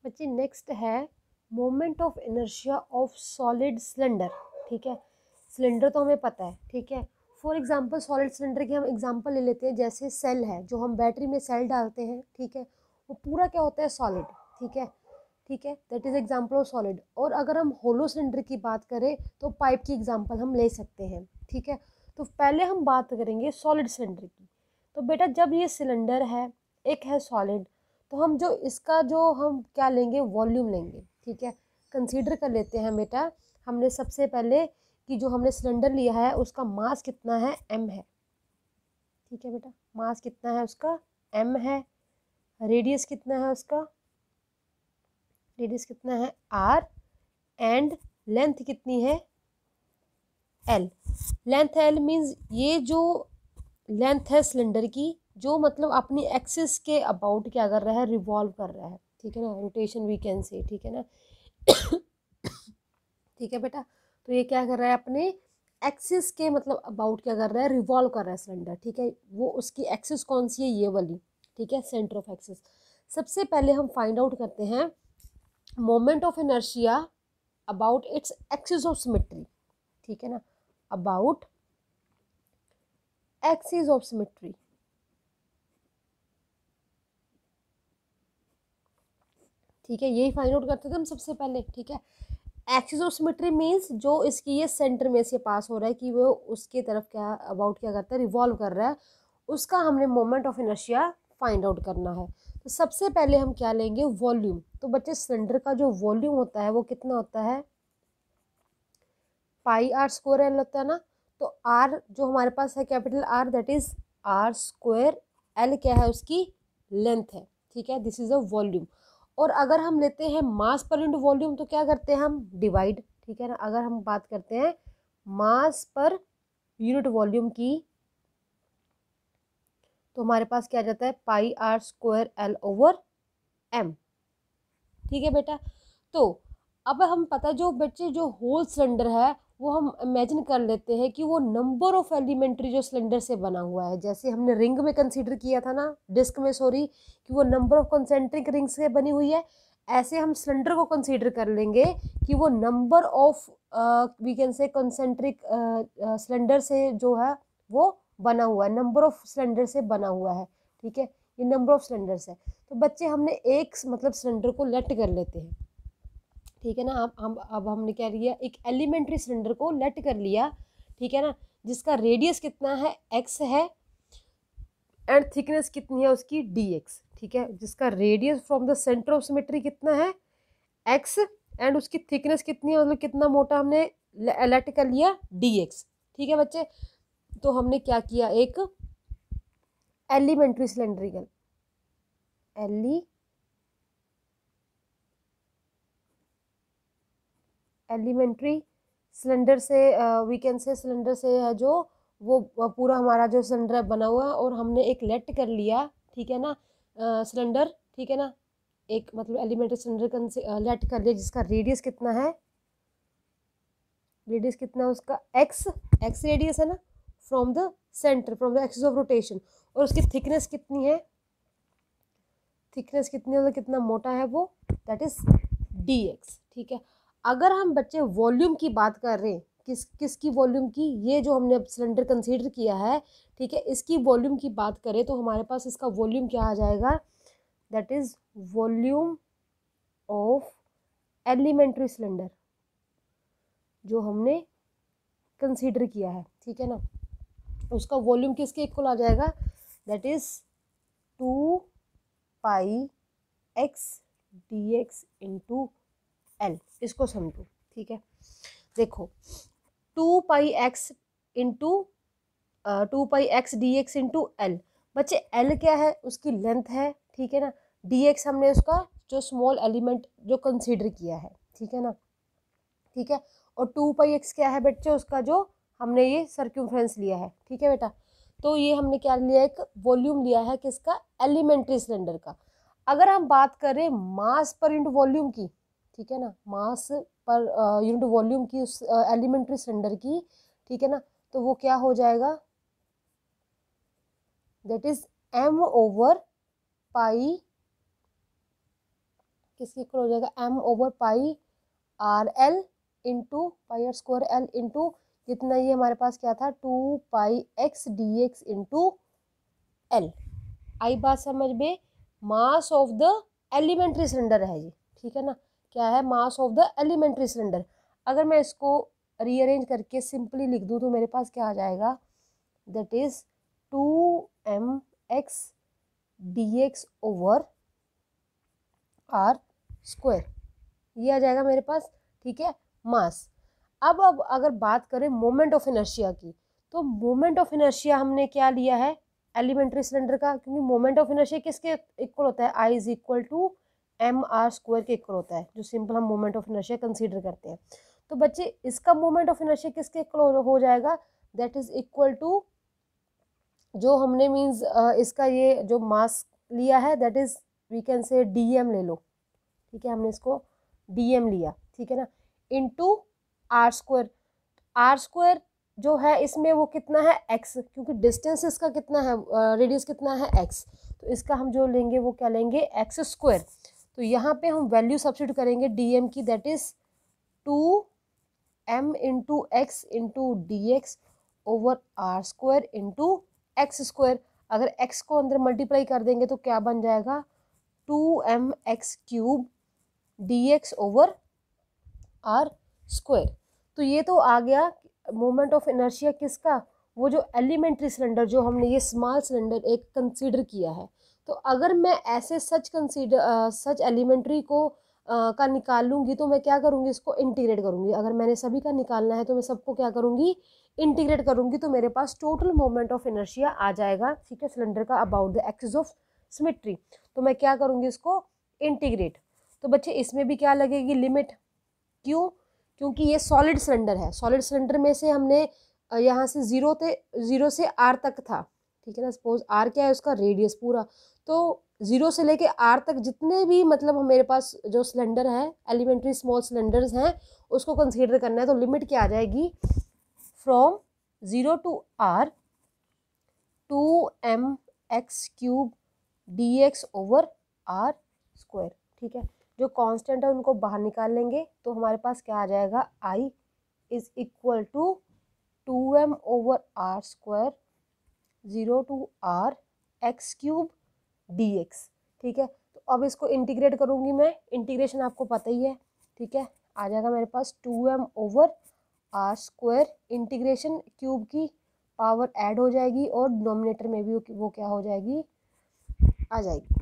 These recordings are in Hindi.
बच्चे नेक्स्ट है moment of inertia of solid cylinder. ठीक है, सिलेंडर तो हमें पता है। ठीक है, फॉर एग्जांपल सॉलिड सिलेंडर की हम एग्जांपल ले लेते हैं, जैसे सेल है, जो हम बैटरी में सेल डालते हैं। ठीक है, वो पूरा क्या होता है, सॉलिड। ठीक है, ठीक है, that is example of solid. और अगर हम होलो सिलेंडर की बात करें तो पाइप की एग्जांपल हम ले सकते हैं। ठीक है, तो पहले हम बात करेंगे सॉलिड सिलेंडर की। तो बेटा जब ये सिलेंडर है, एक है सॉलिड, तो हम जो इसका जो हम क्या लेंगे, वॉल्यूम लेंगे। ठीक है, कंसीडर कर लेते हैं बेटा, हमने सबसे पहले कि जो हमने सिलेंडर लिया है उसका मास कितना है, m है। ठीक है बेटा, मास कितना है उसका, m है। रेडियस कितना है उसका, रेडियस कितना है, r। एंड लेंथ कितनी है, l। लेंथ l मीन्स ये जो लेंथ है सिलेंडर की, जो मतलब अपनी एक्सिस के अबाउट क्या कर रहा है, रिवॉल्व कर रहा है। ठीक है ना, रोटेशन वी कैन से। ठीक है ना ठीक है बेटा, तो ये क्या कर रहा है, अपने एक्सिस के मतलब अबाउट क्या कर रहा है, रिवॉल्व कर रहा है सिलेंडर। ठीक है, वो उसकी एक्सिस कौन सी है, ये वाली। ठीक है, सेंटर ऑफ एक्सिस। सबसे पहले हम फाइंड आउट करते हैं moment of inertia about its axis of symmetry. ठीक है ना, अबाउट एक्सिस ऑफ सिमेट्री। ठीक है, यही फाइंड आउट करते थे हम सबसे पहले। ठीक है, एक्सिस ऑफ सिमेट्री मीन्स जो इसकी ये सेंटर में से पास हो रहा है, कि वो उसके तरफ क्या अबाउट क्या करता है, रिवॉल्व कर रहा है, उसका हमने moment of inertia find out करना है। तो सबसे पहले हम क्या लेंगे, वॉल्यूम। तो बच्चे सिलेंडर का जो वॉल्यूम होता है वो कितना होता है, पाई आर स्क्वायर एल होता है ना। तो आर जो हमारे पास है, capital R, that is r square. L क्या है, उसकी लेंथ है। ठीक है, दिस इज अ वॉल्यूम। और अगर हम लेते हैं मास पर इंटू वॉल्यूम, तो क्या करते हैं हम, डिवाइड। ठीक है ना, अगर हम बात करते हैं मास पर यूनिट वॉल्यूम की, तो हमारे पास क्या आ जाता है, pi are square L over M. ठीक है बेटा, तो अब हम पता जो बच्चे जो होल सिलेंडर है, वो हम इमेजिन कर लेते हैं कि वो नंबर ऑफ एलिमेंट्री जो सिलेंडर से बना हुआ है, जैसे हमने रिंग में कंसीडर किया था ना, डिस्क में सॉरी, कि वो नंबर ऑफ कंसेंट्रिक रिंग से बनी हुई है। ऐसे हम सिलेंडर को कंसीडर कर लेंगे कि वो number of we can say concentric cylinder से जो है वो बना हुआ है, नंबर ऑफ सिलेंडर से बना हुआ है। ठीक है, ये नंबर ऑफ सिलेंडर्स है। तो बच्चे हमने एक मतलब सिलेंडर को लेट कर लेते हैं। ठीक है ना, अब हमने क्या लिया, एक एलिमेंट्री सिलेंडर को लेट कर लिया। ठीक है ना, जिसका रेडियस कितना है, x है, एंड थिकनेस कितनी है उसकी, dx। ठीक है, जिसका radius from the centre of symmetry कितना है, x, एंड उसकी थिकनेस कितनी है, मतलब कितना मोटा हमने लेट कर लिया, dx। ठीक है बच्चे, तो हमने क्या किया, एक एलिमेंट्री सिलेंड्रिकल एलिमेंट्री सिलेंडर से वी कैन से सिलेंडर से है जो वो पूरा हमारा जो सिलेंडर बना हुआ है, और हमने एक लेट कर लिया। ठीक है ना, सिलेंडर। ठीक है ना, एक मतलब एलिमेंट्री सिलेंडर लेट कर लिया, जिसका रेडियस कितना है, रेडियस कितना है उसका, एक्स। एक्स रेडियस है ना, from the centre, from the axis of rotation. और उसकी थिकनेस कितनी है, थिकनेस कितनी है, कितना मोटा है वो, दैट इज dx। ठीक है, अगर हम बच्चे वॉल्यूम की बात कर रहे हैं, किसकी वॉल्यूम की, ये जो हमने अब सिलेंडर कंसीडर किया है, ठीक है, इसकी वॉल्यूम की बात करें तो हमारे पास इसका वॉल्यूम क्या आ जाएगा, that is volume of elementary cylinder जो हमने कंसीडर किया है। ठीक है ना, उसका वॉल्यूम किसके इक्वल आ जाएगा, that is 2 pi x d x into L. इसको समझो। ठीक है, देखो 2 pi x into 2 pi x into L. बच्चे एल क्या है, उसकी लेंथ है। ठीक है ना, डी एक्स हमने उसका जो स्मॉल एलिमेंट जो कंसीडर किया है। ठीक है ना, ठीक है, और 2 पाई एक्स क्या है बच्चे, उसका जो हमने ये सर्क्यूम्फ्रेंस लिया है। ठीक है बेटा, तो ये हमने क्या लिया, एक वॉल्यूम लिया है किसका, एलिमेंट्री सिलेंडर का। अगर हम बात करें मास पर यूनिट वॉल्यूम की, ठीक है ना, मास पर यूनिट वॉल्यूम की उस एलिमेंट्री सिलेंडर की, ठीक है ना, तो वो क्या हो जाएगा, that is m over pi किसके इक्वल हो जाएगा, m over pi r l into pi are square l into कितना, ये हमारे पास क्या था 2 pi x d x into l. आई बात समझ में, mass of the elementary cylinder है ये, ठीक है ना, क्या है, mass of the elementary cylinder. अगर मैं इसको रीअरेंज करके सिंपली लिख दूं तो मेरे पास क्या आ जाएगा, that is 2mx dx over r square, ये आ जाएगा मेरे पास, ठीक है, मास। अब अगर बात करें मोमेंट ऑफ इनर्शिया की, तो मोमेंट ऑफ इनर्शिया हमने क्या लिया है, एलिमेंट्री सिलेंडर का, क्योंकि मोमेंट ऑफ इनर्शिया किसके इक्वल होता है, I is equal to m r square के इक्वल होता है, जो सिंपल हम मोमेंट ऑफ इनर्शिया कंसीडर करते हैं। तो बच्चे इसका मोमेंट ऑफ इनर्शिया किसके इक्वल हो जाएगा, दैट इज इक्वल टू, जो हमने मीन्स इसका ये जो मास लिया है that is we can say dm ले लो, ठीक है, हमने इसको डीएम लिया, ठीक है ना, into r square. R square जो है इसमें वो कितना है एक्स, क्योंकि डिस्टेंस इसका कितना है, रेडियस कितना है एक्स, तो इसका हम जो लेंगे वो क्या लेंगे, एक्स स्क्वायर। तो यहाँ पे हम वैल्यू सब्स्टिट्यूट करेंगे डीएम की, that is 2m into x into d x over r square into x square. अगर x को अंदर मल्टीप्लाई कर देंगे तो क्या बन जाएगा, 2mx cube dx over r square. तो ये तो आ गया मोमेंट ऑफ इनर्शिया किसका, वो जो एलिमेंट्री सिलेंडर, जो हमने ये स्मॉल सिलेंडर एक कंसीडर किया है। तो अगर मैं ऐसे सच एलिमेंट्री को का निकालूंगी तो मैं क्या करूंगी, इसको इंटीग्रेट करूंगी। अगर मैंने सभी का निकालना है तो मैं सबको क्या करूंगी, इंटीग्रेट करूंगी, तो मेरे पास टोटल मोमेंट ऑफ इनर्शिया आ जाएगा, ठीक है, सिलेंडर का about the axis of symmetry. तो मैं क्या करूंगी, इसको इंटीग्रेट। तो बच्चे इसमें भी क्या लगेगी, लिमिट, क्यों, क्योंकि ये सॉलिड सिलेंडर है, सॉलिड सिलेंडर में से हमने यहाँ से जीरो से आर तक था, ठीक है ना, सपोज आर क्या है उसका रेडियस पूरा, तो जीरो से लेके आर तक जितने भी मतलब मेरे पास जो सिलेंडर है एलिमेंट्री स्मॉल सिलेंडर्स हैं उसको कंसीडर करना है। तो लिमिट क्या आ जाएगी, from 0 to r 2mx cube dx over r square, ठीक है। जो कांस्टेंट है उनको बाहर निकाल लेंगे तो हमारे पास क्या आ जाएगा, i is equal to 2m over r square 0 to r x cube dx, ठीक है। तो अब इसको इंटीग्रेट करूंगी मैं, इंटीग्रेशन आपको पता ही है, ठीक है, आ जाएगा मेरे पास 2m over r square, integration cube की पावर ऐड हो जाएगी और डिनोमिनेटर में भी वो क्या हो जाएगी, आ जाएगी,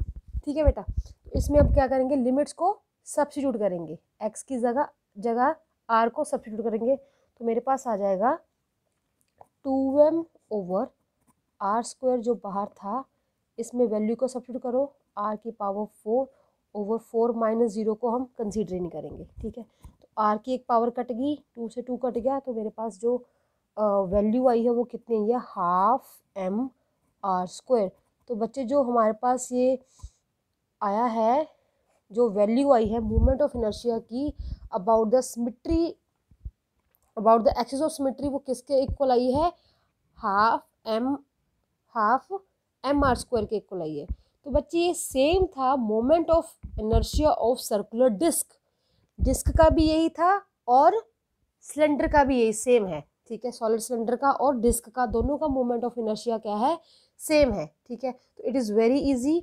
ठीक है बेटा। तो इसमें अब क्या करेंगे, लिमिट्स को सब्स्टिट्यूट करेंगे, x की जगह r को सब्स्टिट्यूट करेंगे, तो मेरे पास आ जाएगा 2m ओवर आर स्क्वायर जो बाहर था, इसमें वैल्यू को सब्स्टिट्यूट करो, r की पावर 4 ओवर 4 माइनस 0 को हम कंसीडर नहीं करेंगे, ठीक है। तो r की एक पावर कट गई, 2 से 2 कट गया, तो मेरे पास जो वैल्यू आई है वो कितनी है, हाफ m आर स्क्वायर। तो बच्चे जो हमारे पास ये आया है, जो वैल्यू आई है मोमेंट ऑफ इनर्शिया की about the symmetry, about the axis of symmetry, वो किसके इक्वल आई है, हाफ एम आर स्क्वायर के इक्वल आई है। तो बच्चे ये सेम था moment of inertia of circular disc, disc का भी यही था और सिलेंडर का भी यही सेम है, ठीक है, सॉलिड सिलेंडर का और डिस्क का दोनों का मोमेंट ऑफ इनर्शिया क्या है, सेम है, ठीक है। तो it is very easy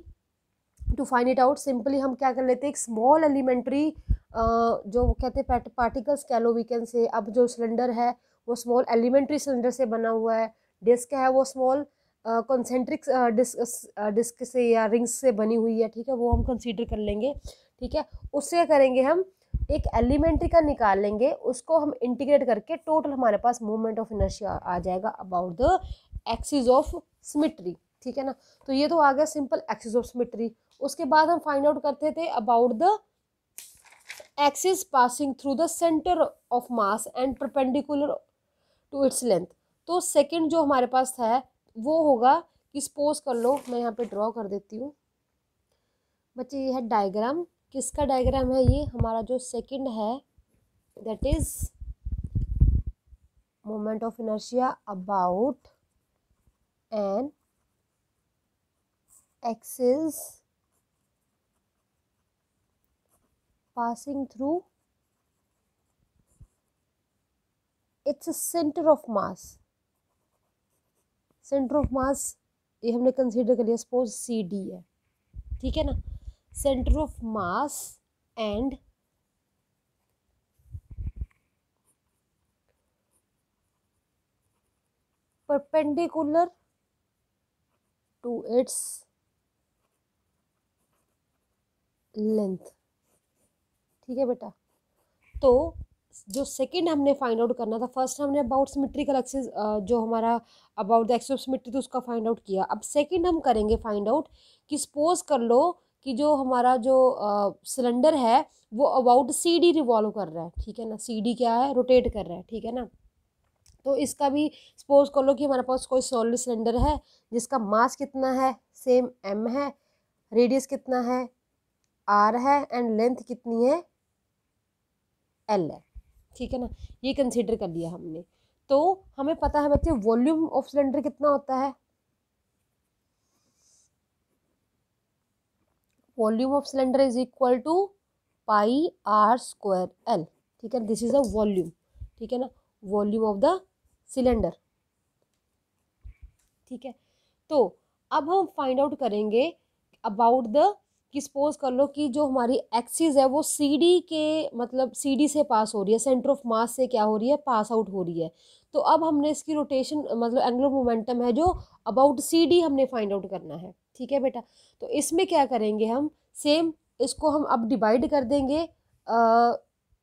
to find it out. Simply हम क्या कर लेते हैं, एक स्मॉल एलिमेंट्री जो कहते हैं पार्टिकल्स कह लो वी कैन से। अब जो सिलेंडर है वो स्मॉल एलिमेंट्री सिलेंडर से बना हुआ है, डिस्क है वो स्मॉल कॉन्सेंट्रिक डिस्क से या रिंग्स से बनी हुई है, ठीक है, वो हम कंसीडर कर लेंगे, ठीक है। उससे क्या करेंगे, हम एक एलिमेंट्री का निकाल लेंगे, उसको हम इंटीग्रेट करके टोटल हमारे पास मोमेंट ऑफ इनर्शिया आ जाएगा about the axis of symmetry, ठीक है ना। तो ये तो आ गया सिंपल एक्सिस ऑफ सिमेट्री। उसके बाद हम फाइंड आउट करते थे about the axis passing through the centre of mass and perpendicular to its length. तो सेकंड जो हमारे पास है वो होगा कि सपोज कर लो, मैं यहाँ पे ड्रॉ कर देती हूँ बच्चे, ये है डायग्राम, किसका डायग्राम है, ये हमारा जो सेकंड है that is moment of inertia about an axis passing through its center of mass. Centre of मास ये हमने कंसीडर कर लिया, सपोज सी डी है, ठीक है ना. Centre of mass and perpendicular to its length. ठीक है बेटा. तो जो सेकंड हमने फाइंड आउट करना था, फर्स्ट हमने अबाउट सिमेट्रिकल एक्सिस जो हमारा about the axis of symmetry तो उसका फाइंड आउट किया. अब सेकंड हम करेंगे फाइंड आउट कि सपोज कर लो कि जो हमारा जो सिलेंडर है वो अबाउट सी डी रिवॉल्व कर रहा है. ठीक है ना. सी डी क्या है, रोटेट कर रहा है. ठीक है ना. तो इसका भी सपोज कर लो कि हमारे पास कोई सॉलिड सिलेंडर है जिसका मास कितना है, सेम m है, रेडियस कितना है, r है, एंड लेंथ कितनी है, l है. ठीक है ना. ये कंसीडर कर लिया हमने. तो हमें पता है बच्चे वॉल्यूम ऑफ सिलेंडर कितना होता है. Volume of cylinder is equal to pi are square l. ठीक है. This is a volume. ठीक है ना. Volume of the cylinder. ठीक है. तो अब हम फाइंड आउट करेंगे अबाउट द कि सपोज कर लो कि जो हमारी एक्सिस है वो सी डी के मतलब सी डी से पास हो रही है, सेंटर ऑफ मास से क्या हो रही है, पास आउट हो रही है. तो अब हमने इसकी रोटेशन मतलब एंगुलर मोमेंटम है जो अबाउट सी डी हमने फाइंड आउट करना है. ठीक है बेटा. तो इसमें क्या करेंगे हम, सेम इसको हम अब डिवाइड कर देंगे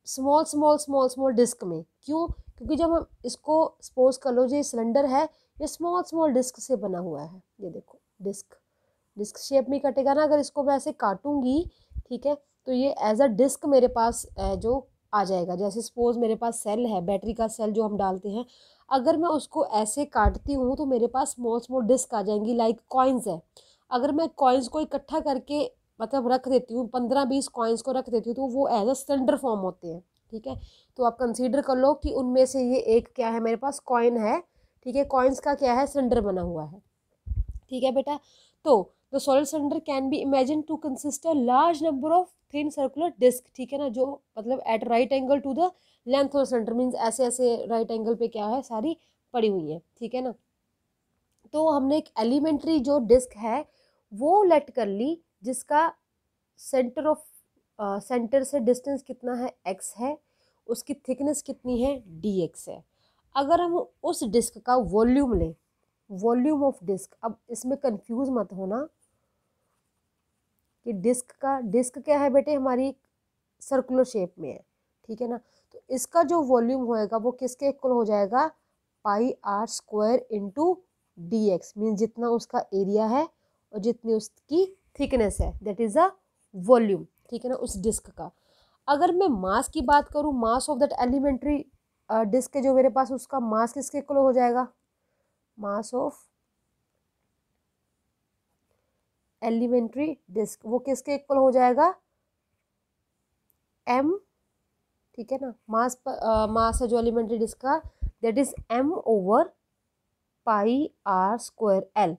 small small small small disc में. क्यों? क्योंकि जब हम इसको सपोज कर लो जो सिलेंडर है ये स्मॉल स्मॉल डिस्क से बना हुआ है. ये देखो डिस्क शेप में कटेगा ना. अगर इसको मैं ऐसे काटूंगी, ठीक है, तो ये एज अ डिस्क मेरे पास जो आ जाएगा. जैसे सपोज मेरे पास सेल है, बैटरी का सेल जो हम डालते हैं, अगर मैं उसको ऐसे काटती हूँ तो मेरे पास स्मॉल स्मॉल डिस्क आ जाएंगी लाइक कॉइन्स है. अगर मैं कॉइन्स को इकट्ठा करके मतलब रख देती हूँ, 15-20 कॉइन्स को रख देती हूँ, तो वो एज अ सिलेंडर फॉर्म होते हैं. ठीक है. तो आप कंसीडर कर लो कि उनमें से ये एक क्या है, मेरे पास कॉइन है. ठीक है. कॉइन्स का क्या है, सिलेंडर बना हुआ है. ठीक है बेटा. तो the solid cylinder can be imagined to consist a large number of thin circular disc. ठीक है ना. जो मतलब at right angle to the length of cylinder means ऐसे ऐसे right angle पे क्या है, सारी पड़ी हुई है. ठीक है ना. तो हमने एक एलिमेंट्री जो डिस्क है वो लेट कर ली जिसका सेंटर ऑफ सेंटर से डिस्टेंस कितना है, x है, उसकी थिकनेस कितनी है, dx है. अगर हम उस डिस्क का वॉल्यूम लें, वॉल्यूम ऑफ डिस्क, अब इसमें कंफ्यूज मत होना कि डिस्क क्या है बेटे, हमारी सर्कुलर शेप में है. ठीक है ना. तो इसका जो वॉल्यूम होएगा वो किसके इक्वल हो जाएगा, pi are square into d x. Mean जितना उसका एरिया है और जितनी उसकी थिकनेस है, दैट इज अ वॉल्यूम. ठीक है ना. उस डिस्क का. अगर मैं मास की बात करूँ, mass of that elementary disc जो मेरे पास, उसका मास किसके इक्वल हो जाएगा, मास ऑफ एलिमेंट्री डिस्क वो किसके इक्वल हो जाएगा, m. ठीक है ना. मास है जो एलिमेंट्री डिस्क का, that is m over pi are square l.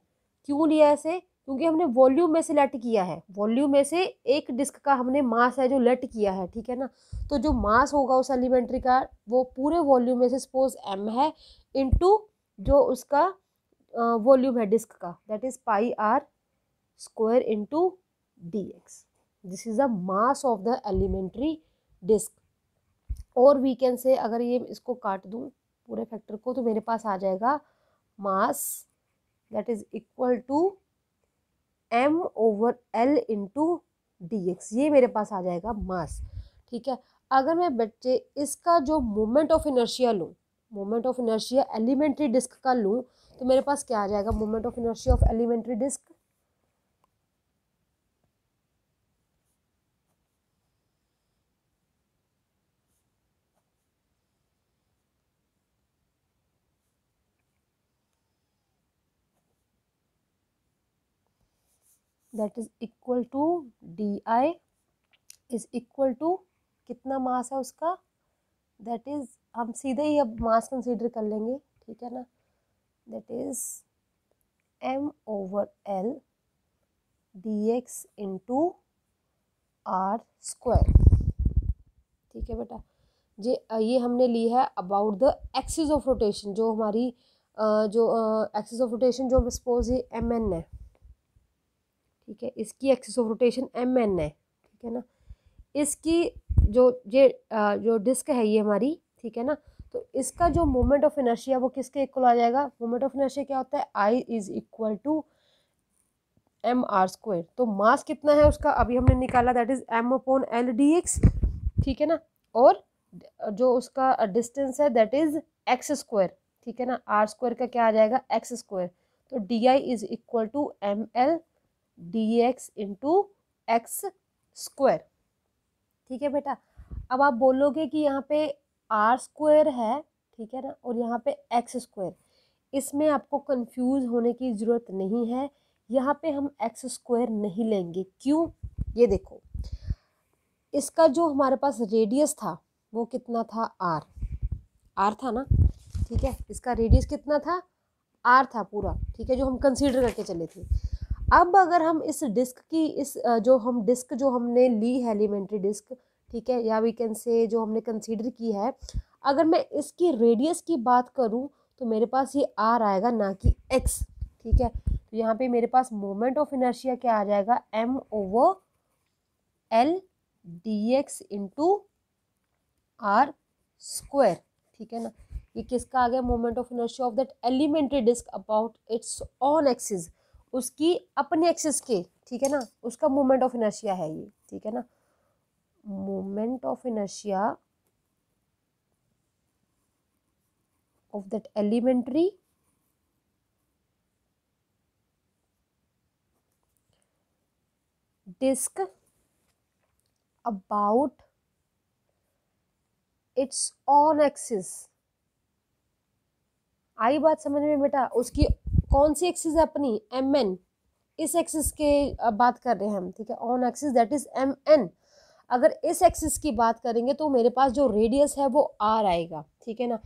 क्यों लिया ऐसे, क्योंकि हमने वॉल्यूम में से लेट किया है. वॉल्यूम में से एक डिस्क का हमने मास है जो लेट किया है. ठीक है ना. तो जो मास होगा उस एलिमेंट्री का वो पूरे वॉल्यूम में से सपोज m है इनटू जो उसका वॉल्यूम है डिस्क का, that is pi r square into dx. This is the mass of the elementary disk. और वी कैन से, अगर ये इसको काट दूं पूरे फैक्टर को, तो मेरे पास आ जाएगा mass that is equal to m over l into d x. ये मेरे पास आ जाएगा मास. ठीक है. अगर मैं बच्चे इसका जो मोमेंट ऑफ इनर्शिया लूँ, moment of inertia elementary disc का लूँ, तो मेरे पास क्या आ जाएगा, moment of inertia of elementary disc, that is equal to d I is equal to कितना मास है उसका, दैट इज हम सीधे ही अब मास कंसीडर कर लेंगे. ठीक है ना. That is m over l d x into r square. ठीक है बेटा। ये हमने ली है about the axis of rotation, जो हमारी जो एक्सिस ऑफ रोटेशन जो सपोज ये एम एन है, ठीक है, इसकी axis of rotation M N है, ठीक है ना। इसकी जो डिस्क है ये हमारी, ठीक है ना, तो इसका जो मोमेंट ऑफ इनर्शिया वो किसके इक्वल आ जाएगा? मोमेंट ऑफ इनर्शिया क्या होता है? I is equal to m r square. तो मास कितना है उसका अभी हमने निकाला, that is m upon l d x, ठीक है ना। और जो उसका डिस्टेंस है दैट इज एक्स स्क्वायर, ठीक है ना। आर स्क्वायर का क्या आ जाएगा? X square. तो d I is equal to m l d x into x square, ठीक है बेटा। अब आप बोलोगे कि यहाँ पे आर स्क्वायर है, ठीक है ना, और यहाँ पे एक्स स्क्वायर, इसमें आपको कंफ्यूज होने की ज़रूरत नहीं है। यहाँ पे हम एक्स स्क्वायर नहीं लेंगे, क्यों? ये देखो, इसका जो हमारे पास रेडियस था वो कितना था? आर था ना, ठीक है। इसका रेडियस कितना था? आर था पूरा, ठीक है, जो हम कंसीडर करके चले थे। अब अगर हम इस डिस्क की डिस्क जो हमने ली है एलिमेंट्री डिस्क, ठीक है, या वी कैन से जो हमने कंसीडर की है, अगर मैं इसकी रेडियस की बात करूं तो मेरे पास ये आर आएगा, ना कि एक्स, ठीक है। तो यहाँ पे मेरे पास मोमेंट ऑफ इनर्शिया क्या आ जाएगा? M over l d x into r square, ठीक है ना। ये किसका आ गया? Moment of inertia of that elementary disc about its own axis, उसकी अपने एक्सिस के, ठीक है ना, उसका मोमेंट ऑफ इनर्शिया है ये, ठीक है ना। Moment of inertia of that elementary disk about its own axis। आई बात समझ में बेटा? उसकी कौन सी एक्सिस है? अपनी एम एन, इस एक्सिस के बात कर रहे हैं हम, ठीक है। Own axis that is M N. अगर इस एक्सिस की बात करेंगे तो मेरे पास जो रेडियस है वो आर आएगा, ठीक है ना।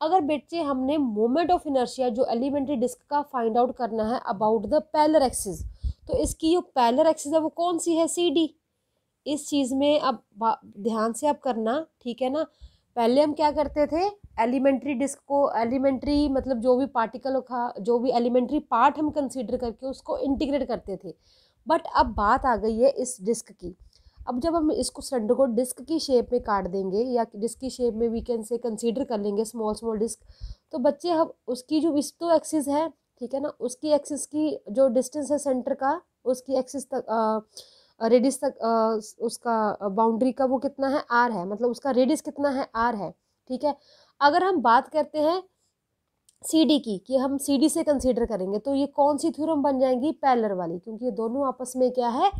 अगर बच्चे हमने मोमेंट ऑफ इनर्शिया जो एलिमेंट्री डिस्क का फाइंड आउट करना है अबाउट द पैरेलल एक्सिस, तो इसकी जो पैरेलल एक्सिस है वो कौन सी है? C D. इस चीज़ में अब ध्यान से आप करना, ठीक है ना। पहले हम क्या करते थे? एलिमेंट्री डिस्क को, एलिमेंट्री मतलब जो भी पार्टिकल था, जो भी एलिमेंट्री पार्ट हम कंसीडर करके उसको इंटीग्रेट करते थे। बट अब बात आ गई है इस डिस्क की। अब जब हम इसको सिलेंडर को डिस्क की शेप में काट देंगे या डिस्क की शेप में वी कैन से कंसीडर कर लेंगे स्मॉल स्मॉल डिस्क, तो बच्चे हम उसकी जो इस तो एक्सिस है, ठीक है ना, उसकी एक्सिस की जो डिस्टेंस है सेंटर का, उसकी एक्सिस तक रेडियस तक उसका बाउंड्री का वो कितना है? आर है, मतलब उसका रेडियस कितना है? आर है, ठीक है। अगर हम बात करते हैं सी डी की, कि हम सी डी से कंसीडर करेंगे, तो ये कौन सी थ्योरम बन जाएंगी? पैरेलल वाली, क्योंकि ये दोनों आपस में क्या है?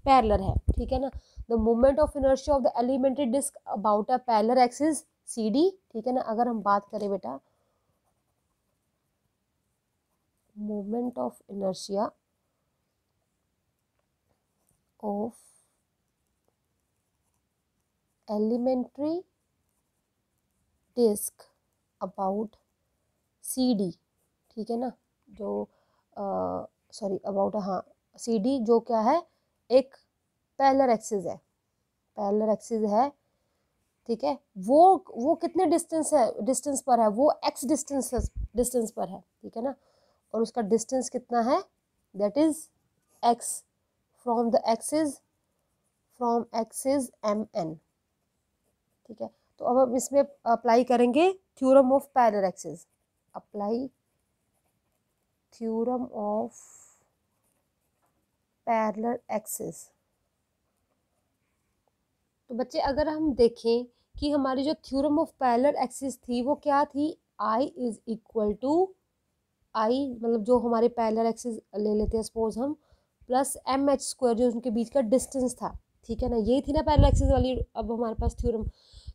पैरेलल है, ठीक है ना। The moment of inertia of the elementary disc about a parallel axis C D, ठीक है ना। अगर हम बात करें बेटा moment of inertia of elementary disc about C D, ठीक है ना, जो सॉरी अबाउट, हाँ, सी डी जो क्या है? एक पैरेलल एक्सिस है, पैरेलल एक्सिस है, ठीक है। वो कितने डिस्टेंस पर है? वो एक्स डिस्टेंस पर है, ठीक है ना। और उसका डिस्टेंस कितना है? That is x from axis M N, ठीक है। तो अब हम इसमें अप्लाई करेंगे theorem of parallel axis. Apply theorem of parallel axis. तो बच्चे अगर हम देखें कि हमारी जो थ्योरम ऑफ पैरेलल एक्सिस थी वो क्या थी? आई इज इक्वल टू आई, मतलब जो हमारे पैरेलल एक्सिस ले लेते हैं सपोज हम, प्लस एम एच स्क्वायर, जो उनके बीच का डिस्टेंस था, ठीक है ना। यही थी ना पैरेलल एक्सिस वाली अब हमारे पास थ्योरम।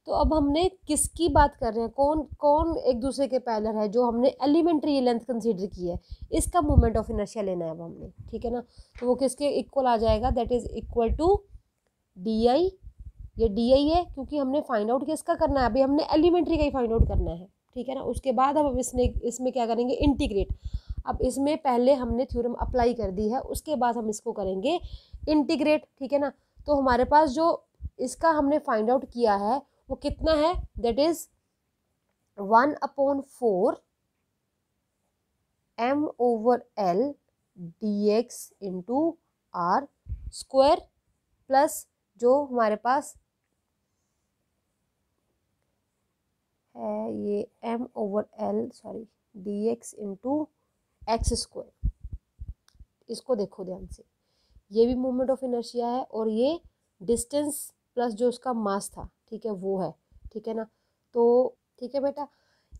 तो अब हमने किसकी बात कर रहे हैं? कौन कौन एक दूसरे के पैरेलल है? जो हमने एलिमेंट्री लेंथ कंसीडर की है, इसका मोमेंट ऑफ इनर्शिया लेना है अब हमने, ठीक है ना। तो वो किसके इक्वल आ जाएगा? That is equal to d I. ये डी आई है क्योंकि हमने फाइंड आउट किसका करना है? अभी हमने एलिमेंट्री का ही फाइंड आउट करना है, ठीक है ना। उसके बाद अब इसमें क्या करेंगे? इंटीग्रेट। अब इसमें पहले हमने थ्योरम अप्लाई कर दी है, उसके बाद हम इसको करेंगे इंटीग्रेट, ठीक है ना। तो हमारे पास जो इसका हमने फाइंड आउट किया है वो कितना है, that is 1/4 m/l dx into r square plus जो हमारे पास है ये m/l sorry dx into x square. इसको देखो ध्यान से, ये भी मोमेंट ऑफ इनर्शिया है और ये डिस्टेंस प्लस जो उसका मास था, ठीक है, वो है, ठीक है ना। तो ठीक है बेटा,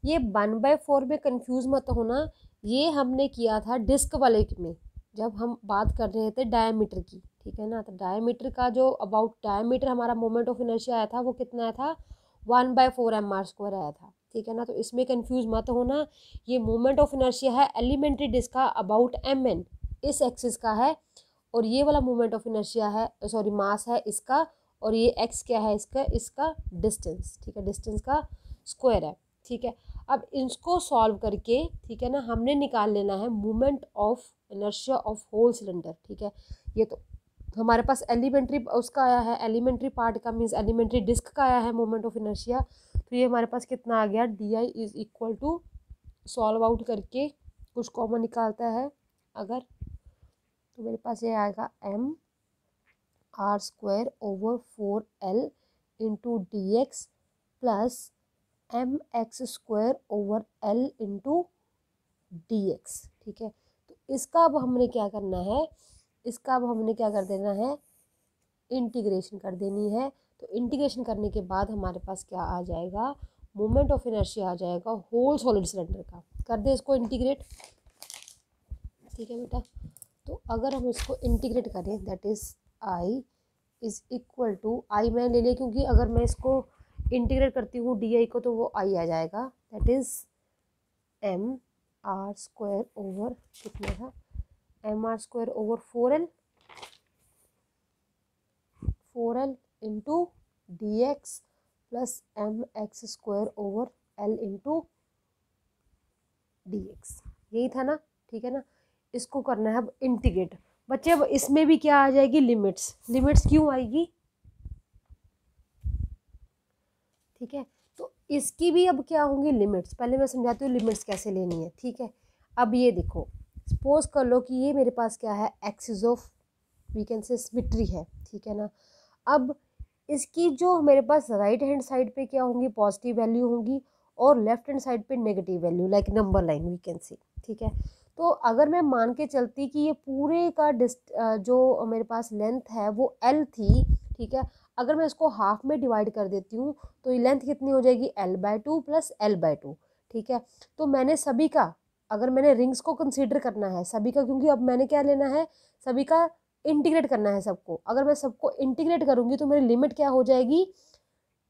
ये 1/4 में कंफ्यूज मत होना, ये हमने किया था डिस्क वाले में जब हम बात कर रहे थे डायमीटर की, ठीक है ना। तो डायमीटर का जो अबाउट डायमीटर हमारा मोमेंट ऑफ इनर्शिया आया था वो कितना आया था, 1/4 mr² आया था, ठीक है ना। तो इसमें कंफ्यूज मत होना, ये मोमेंट ऑफ इनर्शिया है एलिमेंट्री डिस्क का अबाउट mn, इस एक्सिस का है, और ये वाला मोमेंट ऑफ इनर्शिया है, सॉरी मास है इसका, और ये एक्स क्या है इसका, इसका डिस्टेंस, ठीक है, डिस्टेंस का स्क्वायर है, ठीक है। अब इसको सॉल्व करके, ठीक है ना, हमने निकाल लेना है moment of inertia of whole cylinder, ठीक है। ये तो हमारे पास एलिमेंट्री उसका आया है, एलिमेंट्री पार्ट का मीन्स एलिमेंट्री डिस्क का आया है मोमेंट ऑफ इनर्शिया। तो ये हमारे पास कितना आ गया, d is equal to, solve out करके कुछ कॉमन निकालता है अगर, तो मेरे पास ये आएगा m/r²/4l into d x plus mx²/l into d x, ठीक है। तो इसका अब हमने क्या करना है, इसका अब हमने क्या कर देना है, इंटीग्रेशन कर देनी है। तो इंटीग्रेशन करने के बाद हमारे पास क्या आ जाएगा, मोमेंट ऑफ इनर्शिया आ जाएगा होल सॉलिड सिलेंडर का। कर दे इसको इंटीग्रेट, ठीक है बेटा। तो अगर हम इसको इंटीग्रेट करें, that is I is equal to, I मैं ले लिया क्योंकि अगर मैं इसको इंटीग्रेट करती हूँ डी आई को तो वो आई आ जाएगा, दैट इज m/r² कितना था, m/4l into d x plus mx²/l into d x, यही था ना, ठीक है ना। इसको करना है अब इंटीग्रेट। बच्चे अब इसमें भी क्या आ जाएगी, लिमिट्स, लिमिट्स क्यों आएगी, ठीक है। तो इसकी भी अब क्या होंगी लिमिट्स, पहले मैं समझाती हूँ लिमिट्स कैसे लेनी है, ठीक है। अब ये देखो, सपोज कर लो कि ये मेरे पास क्या है, axis of we can say symmetry है, ठीक है ना। अब इसकी जो मेरे पास राइट हैंड साइड पे क्या होंगी, पॉजिटिव वैल्यू होंगी, और लेफ्ट हैंड साइड पे negative value, like number line we can say, ठीक है। तो अगर मैं मान के चलती कि ये पूरे का जो मेरे पास लेंथ है वो l थी, ठीक है। अगर मैं इसको हाफ में डिवाइड कर देती हूँ तो ये लेंथ कितनी हो जाएगी, l/2 प्लस l/2, ठीक है। तो मैंने सभी का, अगर मैंने रिंग्स को कंसीडर करना है सभी का, क्योंकि अब मैंने क्या लेना है, सभी का इंटीग्रेट करना है सबको। अगर मैं सबको इंटीग्रेट करूंगी तो मेरी लिमिट क्या हो जाएगी,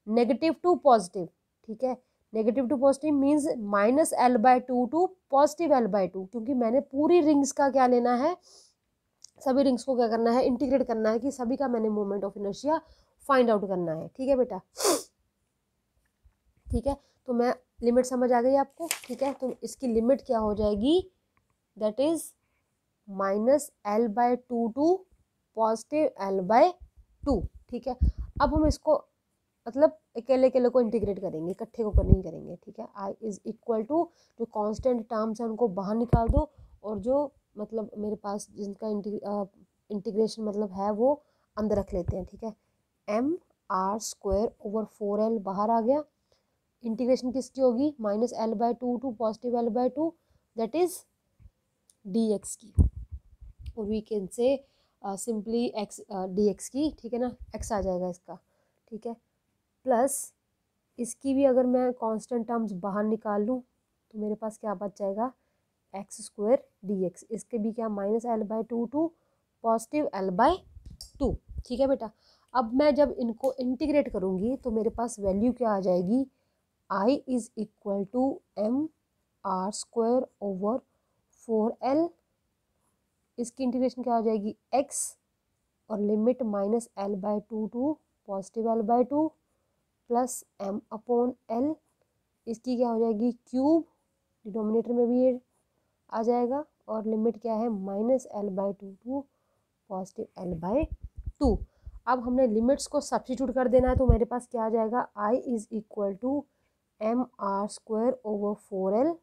नेगेटिव टू पॉजिटिव, ठीक है। Negative to positive means -l/2 to positive l/2, क्योंकि मैंने पूरी रिंग्स का क्या लेना है, सभी रिंग्स को क्या करना है, इंटीग्रेट करना है, कि सभी का मैंने moment of inertia find out करना है, ठीक है बेटा, ठीक है। तो मैं लिमिट समझ आ गई आपको, ठीक है। तो इसकी लिमिट क्या हो जाएगी, that is -l/2 to positive l/2, ठीक है। अब हम इसको मतलब अकेले अकेले को इंटीग्रेट करेंगे, इकट्ठे को नहीं करेंगे, ठीक है। आई इज इक्वल टू, जो कांस्टेंट टर्म्स है उनको बाहर निकाल दो, और जो मतलब मेरे पास जिनका इंटीग्रेशन मतलब है वो अंदर रख लेते हैं, ठीक है। m/r²/4l बाहर आ गया, इंटीग्रेशन किसकी होगी, -l/2 to positive l/2, that is dx की, और we can say simply x dx की, ठीक है ना, x आ जाएगा इसका, ठीक है। प्लस इसकी भी अगर मैं कांस्टेंट टर्म्स बाहर निकाल लूँ तो मेरे पास क्या बच जाएगा, x² dx, इसके भी क्या -l/2 टू पॉजिटिव l/2, ठीक है बेटा। अब मैं जब इनको इंटीग्रेट करूँगी तो मेरे पास वैल्यू क्या आ जाएगी, i is equal to m/r²/4l, इसकी इंटीग्रेशन क्या हो जाएगी, x, और limit -l/2 to positive l/2 plus m/l, इसकी क्या हो जाएगी क्यूब, डिनोमिनेटर में भी ये आ जाएगा, और लिमिट क्या है -l/2 टू पॉजिटिव l/2। अब हमने लिमिट्स को सब्स्टिट्यूट कर देना है, तो मेरे पास क्या आ जाएगा, I is equal to m r square over 4L,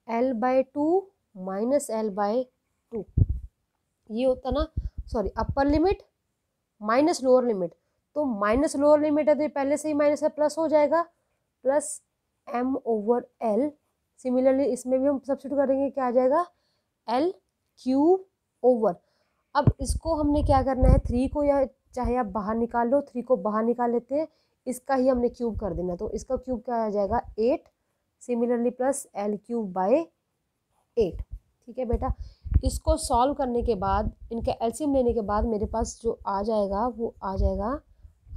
L/2 minus L/2, ये होता ना, सॉरी, upper limit minus lower limit, तो माइनस लोअर लिमिट है तो पहले से ही माइनस है, प्लस हो जाएगा, plus m over L। Similarly इसमें भी हम सब्स्टिट्यूट करेंगे, क्या आ जाएगा, L³ ओवर, अब इसको हमने क्या करना है, 3 को या चाहे आप बाहर निकाल लो, 3 को बाहर निकाल लेते हैं, इसका ही हमने क्यूब कर देना, तो इसका क्यूब क्या आ जाएगा, 8, सिमिलरली प्लस L³/8। ठीक है बेटा, इसको सॉल्व करने के बाद, इनका एलसीएम लेने के बाद मेरे पास जो आ जाएगा वो आ जाएगा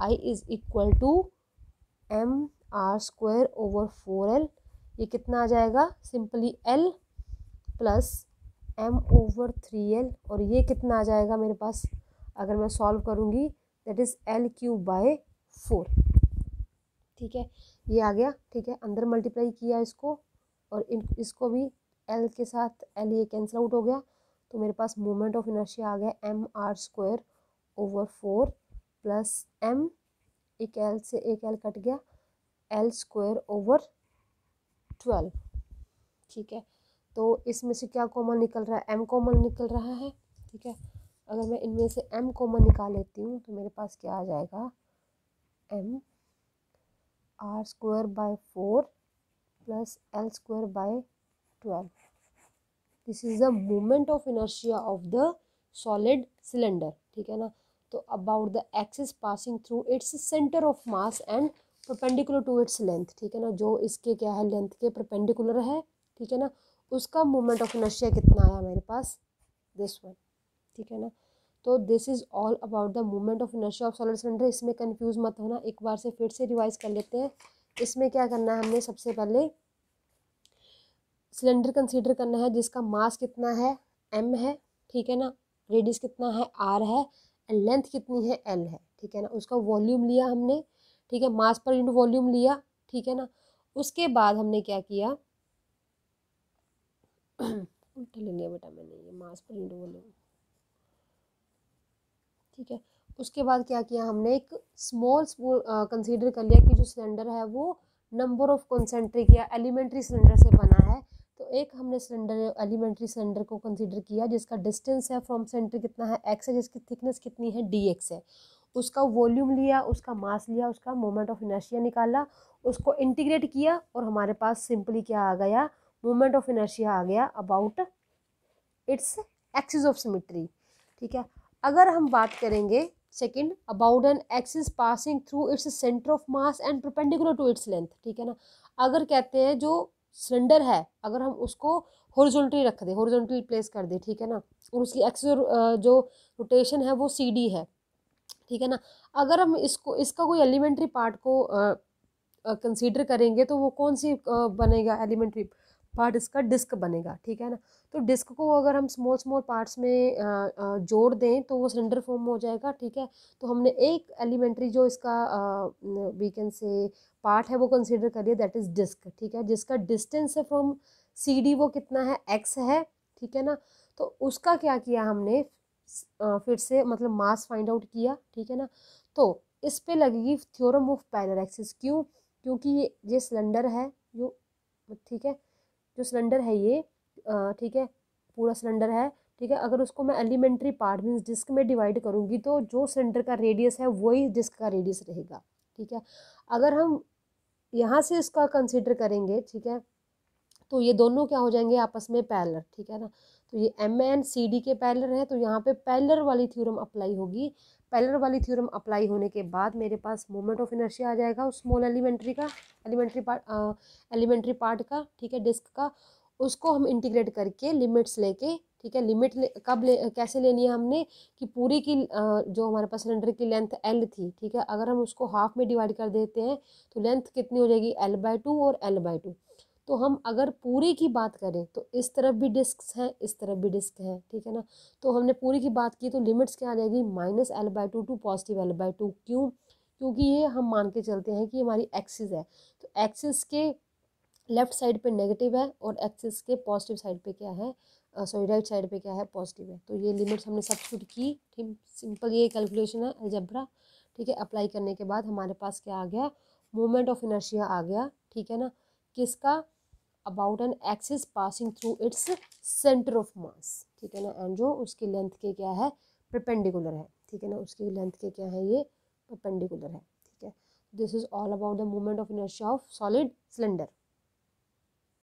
I is equal to m r square over 4L, ये कितना आ जाएगा, simply L plus m over 3L, और ये कितना आ जाएगा मेरे पास, अगर मैं सॉल्व करूँगी, दैट इज़ L³/4। ठीक है, ये आ गया। ठीक है, अंदर मल्टीप्लाई किया इसको, और इसको भी L के साथ L ये कैंसिल आउट हो गया, तो मेरे पास मोमेंट ऑफ इनर्शिया आ गया m r square over 4 plus m, एक L से एक L कट गया, L स्क्वायर ओवर 12। ठीक है, तो इसमें से क्या कॉमन निकल रहा है, m कॉमन निकल रहा है। ठीक है, अगर मैं इनमें से m कॉमन निकाल लेती हूँ तो मेरे पास क्या आ जाएगा, m r square by 4 plus L square by 12। This is the moment of inertia of the solid cylinder. ठीक है ना, तो about the axis passing through its centre of mass and perpendicular to its length. ठीक है ना, जो इसके क्या है, लेंथ के परपेंडिकुलर है। ठीक है ना, उसका मोमेंट ऑफ इनर्शिया कितना आया मेरे पास, दिस वन। ठीक है ना, तो this is all about the moment of inertia of solid cylinder. इसमें कंफ्यूज मत होना, एक बार से फिर से रिवाइज कर लेते हैं। इसमें क्या करना है, हमने सबसे पहले सिलेंडर कंसीडर करना है जिसका मास कितना है, m है। ठीक है ना, रेडियस कितना है, r है, एंड लेंथ कितनी है, l है। ठीक है ना, उसका वॉल्यूम लिया हमने। ठीक है, मास पर इंटू वॉल्यूम लिया। ठीक है ना, उसके बाद हमने क्या किया उल्टा ले लिया बेटा मैंने, ये मास पर इंटू वॉल्यूम। ठीक है, उसके बाद क्या किया हमने, एक स्मॉल कंसीडर कर लिया कि जो सिलेंडर है वो नंबर ऑफ कॉन्सेंट्रिक या एलिमेंट्री सिलेंडर से बना है। तो एक हमने सिलेंडर, एलिमेंट्री सिलेंडर को कंसीडर किया जिसका डिस्टेंस है फ्रॉम सेंटर कितना है, x है, जिसकी थिकनेस कितनी है, dx है। उसका वॉल्यूम लिया, उसका मास लिया, उसका मोमेंट ऑफ इनर्शिया निकाला, उसको इंटीग्रेट किया, और हमारे पास सिंपली क्या आ गया, मोमेंट ऑफ इनर्शिया आ गया about its axis of symmetry. ठीक है, अगर हम बात करेंगे second, about an axis passing through its centre of mass and perpendicular to its length. ठीक है ना, अगर कहते हैं जो सिलेंडर है, अगर हम उसको हॉरिजॉन्टली रख दे, हॉरिजॉन्टली प्लेस कर दे, ठीक है ना, और उसकी एक्सिस जो रोटेशन है वो CD है। ठीक है ना, अगर हम इसको, इसका कोई एलिमेंट्री पार्ट को कंसीडर करेंगे तो वो कौन सी बनेगा, एलिमेंट्री पार्ट इसका डिस्क बनेगा। ठीक है ना, तो डिस्क को अगर हम स्मॉल स्मॉल पार्ट्स में जोड़ दें तो वो सिलेंडर फॉर्म हो जाएगा। ठीक है, तो हमने एक एलिमेंट्री जो इसका वी कैन से पार्ट है वो कंसीडर करिए, दैट इज डिस्क। ठीक है, जिसका डिस्टेंस है फ्रॉम CD वो कितना है, x है। ठीक है ना, तो उसका क्या किया हमने, फिर से मतलब मास फाइंड आउट किया। ठीक है ना, तो इस पे लगेगी थ्योरम ऑफ पैरेलल एक्सिस। क्यों, क्योंकि ये सिलेंडर है जो, ठीक है, जो सिलेंडर है ये, ठीक है, पूरा सिलेंडर है। ठीक है, अगर उसको मैं एलिमेंट्री पार्ट मीन्स डिस्क में डिवाइड करूँगी तो जो सिलेंडर का रेडियस है वही डिस्क का रेडियस रहेगा। ठीक है, अगर हम यहाँ से इसका कंसिडर करेंगे, ठीक है, तो ये दोनों क्या हो जाएंगे, आपस में पैरेलल। ठीक है ना, तो ये M एंड CD के पैरेलल है, तो यहाँ पे पैरेलल वाली थ्योरम अप्लाई होगी। पैरेलल वाली थ्योरम अप्लाई होने के बाद मेरे पास मोमेंट ऑफ इनर्शिया आ जाएगा उस स्मॉल एलिमेंट्री का, एलिमेंट्री पार्ट का। ठीक है, डिस्क का, उसको हम इंटीग्रेट करके लिमिट्स लेके, ठीक है, कब कैसे लेनी है हमने, कि पूरी की जो हमारे पास सिलेंडर की लेंथ L थी, ठीक है, अगर हम उसको हाफ में डिवाइड कर देते हैं तो लेंथ कितनी हो जाएगी, L/2 और L/2। तो हम अगर पूरी की बात करें तो इस तरफ भी डिस्क हैं, इस तरफ भी डिस्क हैं। ठीक है ना, तो हमने पूरी की बात की तो लिमिट्स क्या आ जाएगी, -L/2 टू पॉजिटिव L/2। क्यों, क्योंकि ये हम मान के चलते हैं कि हमारी एक्सिस है, तो एक्सिस के लेफ्ट साइड पे नेगेटिव है और एक्सिस के पॉजिटिव साइड पे क्या है, सॉरी राइट साइड पे क्या है, पॉजिटिव है। तो ये लिमिट्स हमने सब्स्टिट्यूट की, ठीक, सिंपल ये कैलकुलेशन है अलजेब्रा, ठीक है। अप्लाई करने के बाद हमारे पास क्या आ गया, मोमेंट ऑफ इनर्शिया आ गया, ठीक है ना, किसका, about an axis passing through its centre of मास, ठीक है ना, एंड जो उसकी लेंथ के क्या है, परपेंडिकुलर है, ठीक है ना, उसकी लेंथ के क्या है, ये परपेंडिकुलर है, ठीक है। This is all about the moment of inertia of solid cylinder.